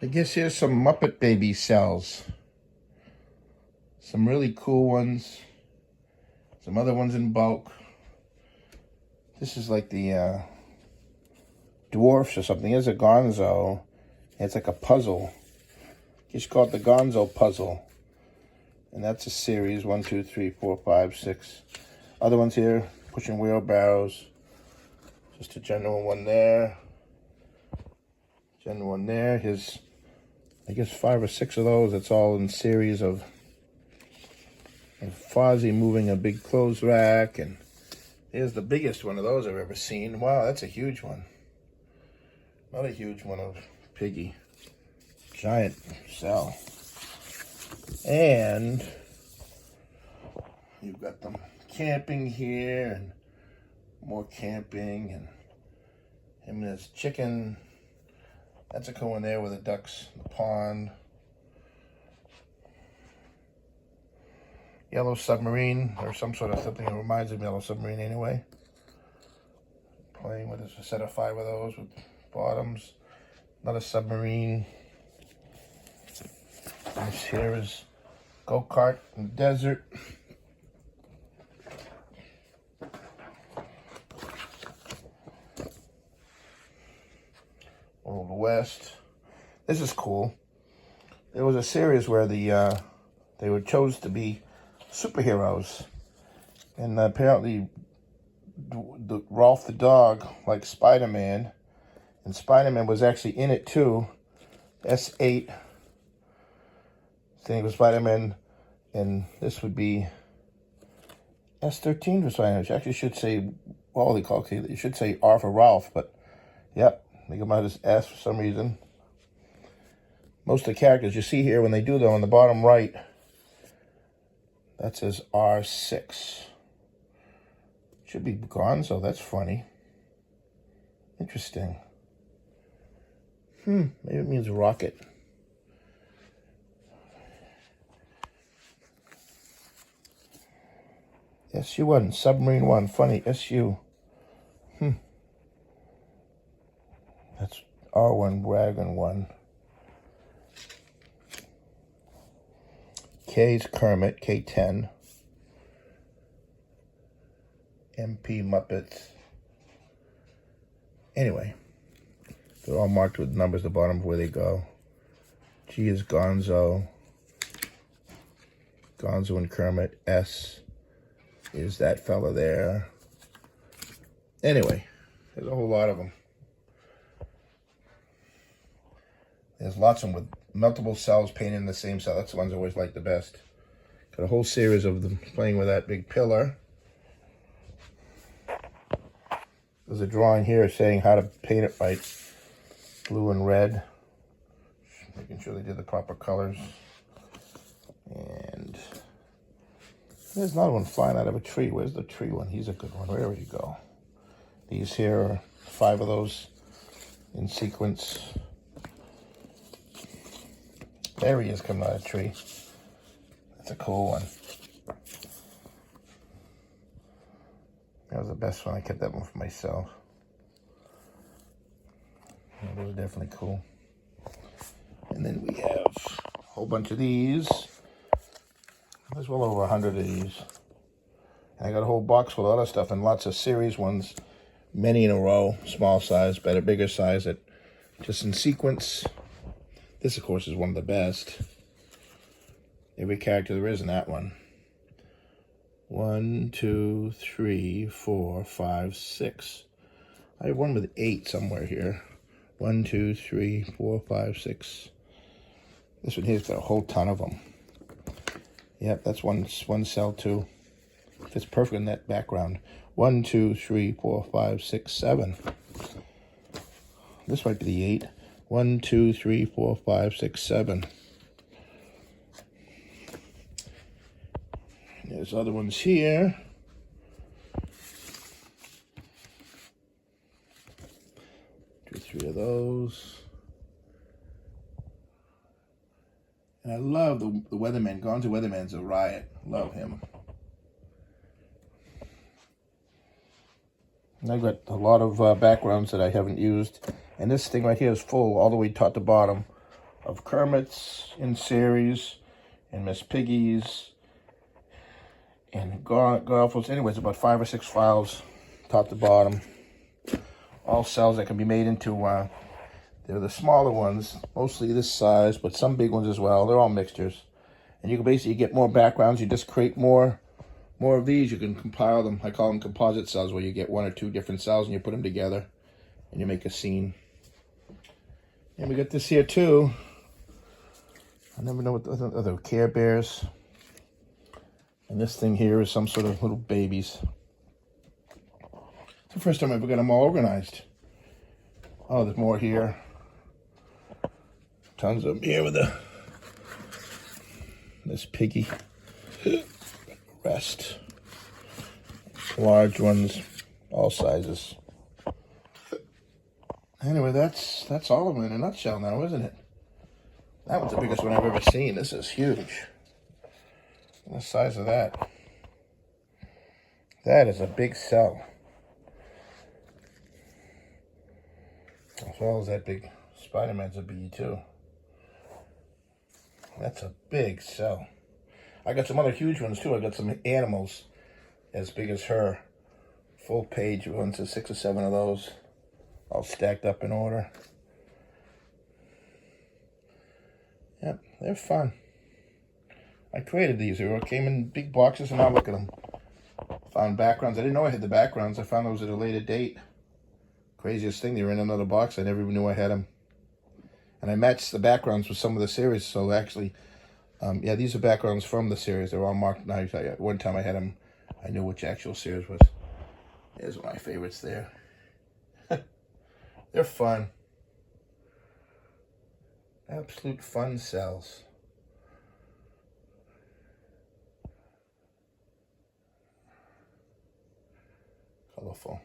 I guess here's some Muppet Baby cels. Some really cool ones. Some other ones in bulk. This is like the dwarfs or something. Here's a Gonzo. It's like a puzzle. Just call it the Gonzo puzzle. And that's a series. 1, 2, 3, 4, 5, 6. Other ones here. Pushing wheelbarrows. Just a general one there. General one there. Here's, I guess, 5 or 6 of those. It's all in series of Fozzy moving a big clothes rack. And here's the biggest one of those I've ever seen. Wow, that's a huge one. Not a huge one of Piggy. Giant cell. And you've got them camping here, and more camping, and him and his chicken. That's a cool one there with the ducks in the pond. Yellow submarine, or some sort of something that reminds me of Yellow Submarine anyway. Playing with a set of 5 of those with bottoms. Another submarine. This here is go-kart in the desert. Old West. This is cool. There was a series where they were chose to be superheroes, and apparently Rolf the dog liked Spider-Man, and Spider-Man was actually in it too. S8 thing was Spider-Man, and this would be S13 for Spider-Man. Actually should say, well, they call it, you should say R for Ralph, but yep, they come out as S for some reason. Most of the characters you see here, when they do though, on the bottom right, that says R6. Should be Gonzo. That's funny. Interesting. Maybe it means rocket. SU-1, Submarine 1. Funny, SU. That's R1, Wagon 1. K's Kermit, K10. MP Muppets. Anyway, they're all marked with numbers at the bottom of where they go. G is Gonzo. Gonzo and Kermit. S is that fella there. Anyway, there's a whole lot of them. There's lots of them with multiple cells painted in the same cell. That's the ones I always like the best. Got a whole series of them playing with that big pillar. There's a drawing here saying how to paint it right. Blue and red. Making sure they did the proper colors. And there's another one flying out of a tree. Where's the tree one? He's a good one. Where would he go? These here are 5 of those in sequence. There he is coming out of a tree. That's a cool one. That was the best one. I kept that one for myself. Yeah, those are definitely cool. And then we have a whole bunch of these. There's well over 100 of these. And I got a whole box full of other stuff and lots of series ones. Many in a row. Small size, better, bigger size. That just in sequence. This, of course, is one of the best. Every character there is in that one. 1, 2, 3, 4, 5, 6. I have one with 8 somewhere here. 1, 2, 3, 4, 5, 6. This one here's got a whole ton of them. Yep, that's one cell too. Fits perfect in that background. 1, 2, 3, 4, 5, 6, 7. This might be the 8. 1, 2, 3, 4, 5, 6, 7. There's other ones here. 2, 3 of those. And I love the Weatherman. Gonzo Weatherman's a riot. Love him. And I've got a lot of backgrounds that I haven't used. And this thing right here is full all the way top to bottom of Kermit's in series, and Miss Piggy's, and Garfield's. Anyways, about 5 or 6 files, top to bottom. All cels that can be made into, they're the smaller ones, mostly this size, but some big ones as well. They're all mixtures. And you can basically get more backgrounds. You just create more of these. You can compile them. I call them composite cels, where you get 1 or 2 different cels and you put them together and you make a scene. And we got this here too. I never know what the other Care Bears. And this thing here is some sort of little babies. It's the first time I ever got them all organized. Oh, there's more here. Tons of them here with this Piggy. Rest. Large ones, all sizes. Anyway, that's all of them in a nutshell now, isn't it? That one's the biggest one I've ever seen. This is huge. The size of that. That is a big cel. As well as that big Spider-Man's a bee too. That's a big cel. I got some other huge ones too. I got some animals as big as her. Full page ones, 6 or 7 of those. All stacked up in order. Yep, they're fun. I created these. They came in big boxes, and now look at them. Found backgrounds. I didn't know I had the backgrounds. I found those at a later date. Craziest thing, they were in another box. I never even knew I had them. And I matched the backgrounds with some of the series. So actually, yeah, these are backgrounds from the series. They're all marked. Now, one time I had them. I knew which actual series was. There's my favorites there. They're fun. Absolute fun cels. Colorful.